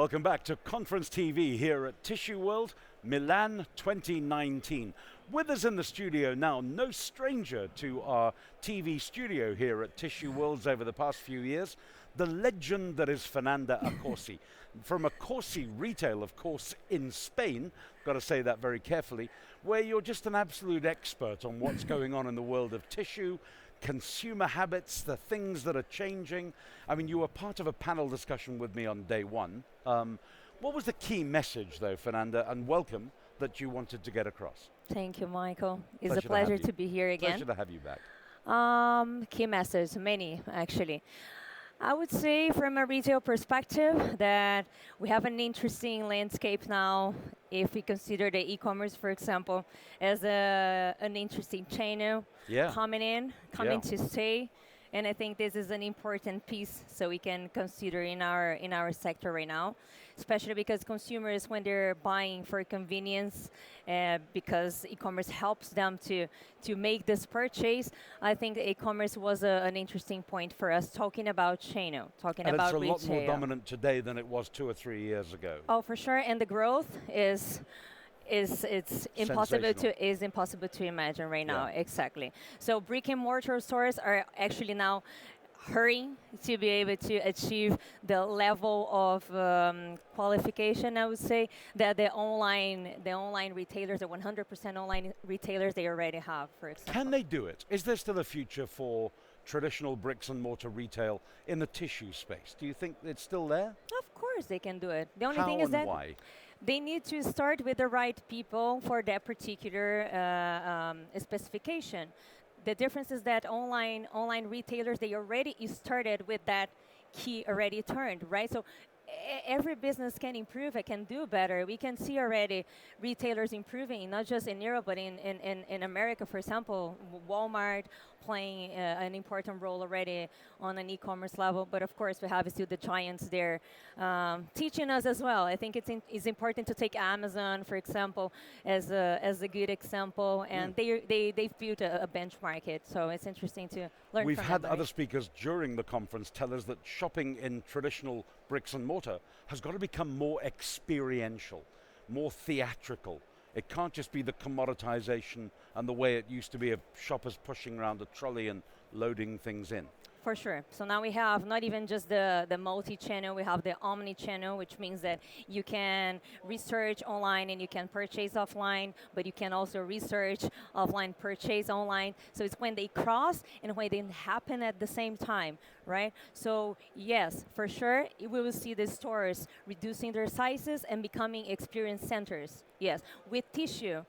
Welcome back to Conference TV here at Tissue World, Milan 2019. With us in the studio now, no stranger to our TV studio here at Tissue Worlds over the past few years, the legend that is Fernanda Accorsi. From Accorsi Retail, of course, in Spain, got to say that very carefully, where you're just an absolute expert on what's going on in the world of tissue, consumer habits, the things that are changing. I mean, you were part of a panel discussion with me on day one. What was the key message, though, Fernanda, and welcome, that you wanted to get across? Thank you, Michael. It's Pleasure a pleasure to have you. to be here again. Pleasure to have you back. Key message, many actually. I would say from a retail perspective that we have an interesting landscape now if we consider the e-commerce, for example, as an interesting channel coming to stay. And I think this is an important piece so we can consider in our sector right now, especially because consumers, when they're buying for convenience, because e-commerce helps them to make this purchase, I think e-commerce was an interesting point for us, talking about channel, talking and about retail. it's a lot more dominant today than it was 2 or 3 years ago. Oh, for sure, and the growth is impossible to imagine right now. Exactly. So brick and mortar stores are actually now hurrying to be able to achieve the level of qualification, I would say, that the online retailers, the 100% online retailers, they already have, for example. Can they do it? Is there still a future for traditional bricks and mortar retail in the tissue space? Do you think it's still there? Of course they can do it. The only How thing is and that why? they need to start with the right people for that particular specification. The difference is that online retailers, they already started with that key already turned, right? So every business can improve, it can do better. We can see already retailers improving, not just in Europe, but in America, for example, Walmart playing an important role already on an e-commerce level. But of course, we have still the giants there teaching us as well. I think it's important to take Amazon, for example, as a good example, and they've built a benchmark it. So it's interesting to learn We've from had them, other right? speakers during the conference tell us that shopping in traditional bricks and mortar has got to become more experiential, more theatrical. It can't just be the commoditization and the way it used to be of shoppers pushing around a trolley and loading things in. For sure. So now we have not even just the multi-channel, we have the omni-channel, which means that you can research online and you can purchase offline, but you can also research offline, purchase online. So it's when they cross and when they happen at the same time, right? So yes, for sure, we will see the stores reducing their sizes and becoming experience centers. Yes, with tissue.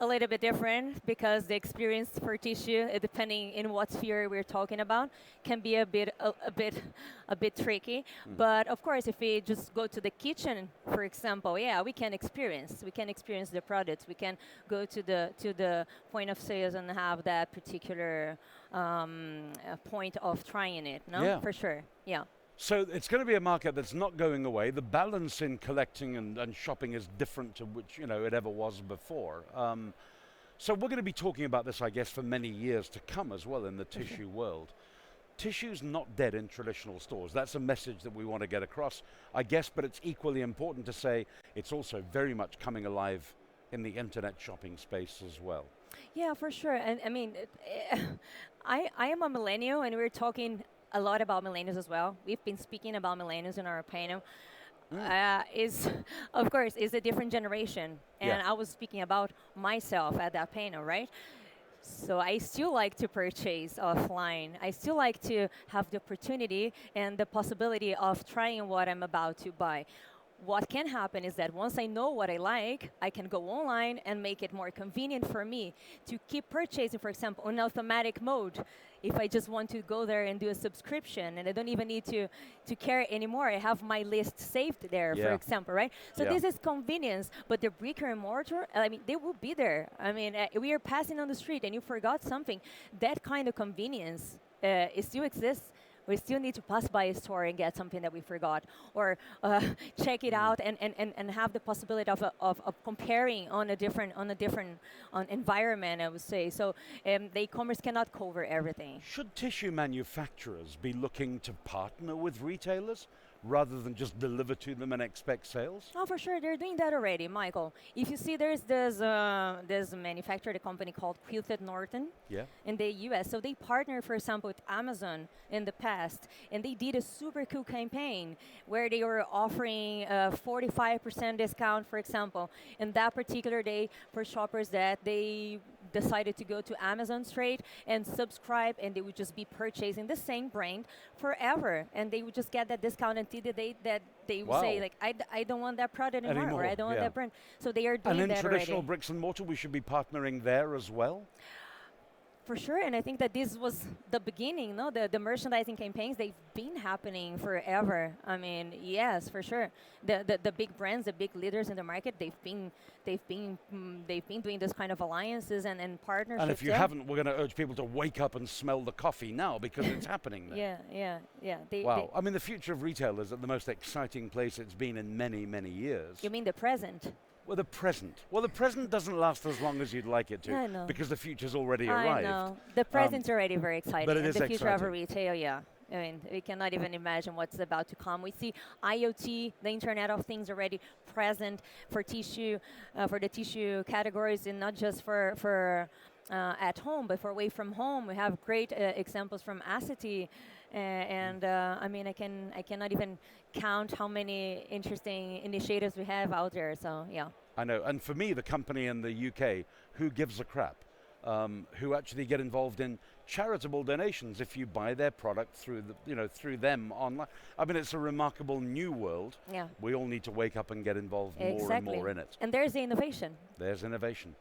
A little bit different because the experience for tissue, depending in what sphere we're talking about, can be a bit tricky. But of course, if we just go to the kitchen, for example, we can experience the products. We can go to the point of sales and have that particular point of trying it. No, Yeah. for sure, yeah. So it's going to be a market that's not going away. The balance in collecting and shopping is different to which it ever was before. So we're going to be talking about this, I guess, for many years to come as well in the tissue world. Tissue's not dead in traditional stores. That's a message that we want to get across, I guess, but it's equally important to say it's also very much coming alive in the internet shopping space as well. Yeah, for sure. And I mean, I am a millennial, and we're talking a lot about millennials as well. We've been speaking about millennials in our panel. Of course, is a different generation. And I was speaking about myself at that panel, right? So I still like to purchase offline. I still like to have the opportunity and the possibility of trying what I'm about to buy. What can happen is that once I know what I like, I can go online and make it more convenient for me to keep purchasing, for example, on automatic mode. If I just want to go there and do a subscription and I don't even need to care anymore, I have my list saved there, for example, right? So this is convenience, but the brick and mortar, I mean, they will be there. I mean, we are passing on the street and you forgot something. That kind of convenience it still exists. We still need to pass by a store and get something that we forgot, or check it out and have the possibility of comparing on a different environment, I would say. So the e-commerce cannot cover everything. Should tissue manufacturers be looking to partner with retailers rather than just deliver to them and expect sales? Oh, for sure, they're doing that already, Michael. If you see, there's this manufacturer, a company called Quilted Norton Yeah. in the U.S. So they partnered, for example, with Amazon in the past, and they did a super cool campaign where they were offering a 45% discount, for example, in that particular day for shoppers that they decided to go to Amazon straight and subscribe, and they would just be purchasing the same brand forever, and they would just get that discount until the day that they would say, Wow. like, I don't want that product anymore, or I don't want yeah. that brand. So they are doing And in that traditional already. bricks and mortar, we should be partnering there as well? For sure, and I think that this was the beginning, no? The merchandising campaigns, they've been happening forever. I mean, yes, for sure. The big brands, the big leaders in the market, they've been doing this kind of alliances and partnerships. And if you haven't, we're going to urge people to wake up and smell the coffee now, because it's happening there. Yeah. Wow. I mean, the future of retail is at the most exciting place it's been in many, many years. You mean the present? Well, the present. Well, the present doesn't last as long as you'd like it to, I know. because the future's already I arrived. know. The present's already very exciting. but it and is the future of exciting. retail, yeah. I mean, we cannot even imagine what's about to come. We see IoT, the Internet of Things, already present for tissue, for the tissue categories, and not just for at home, but for away from home. We have great examples from Acity, and I mean, I cannot even count how many interesting initiatives we have out there. So yeah. I know. And for me, the company in the UK, who gives a crap, who actually get involved in charitable donations if you buy their product through through them online. I mean, it's a remarkable new world. Yeah. We all need to wake up and get involved more and Exactly. more in it. And there's the innovation. There's innovation.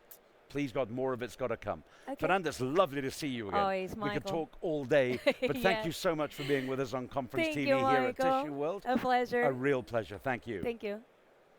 Please God, more of it's got to come. Okay. Fernanda, it's lovely to see you again. Always, we could Michael. talk all day, but thank Yeah. you so much for being with us on Conference Thank TV you, here at Michael. Tissue World. A pleasure. A real pleasure. Thank you. Thank you.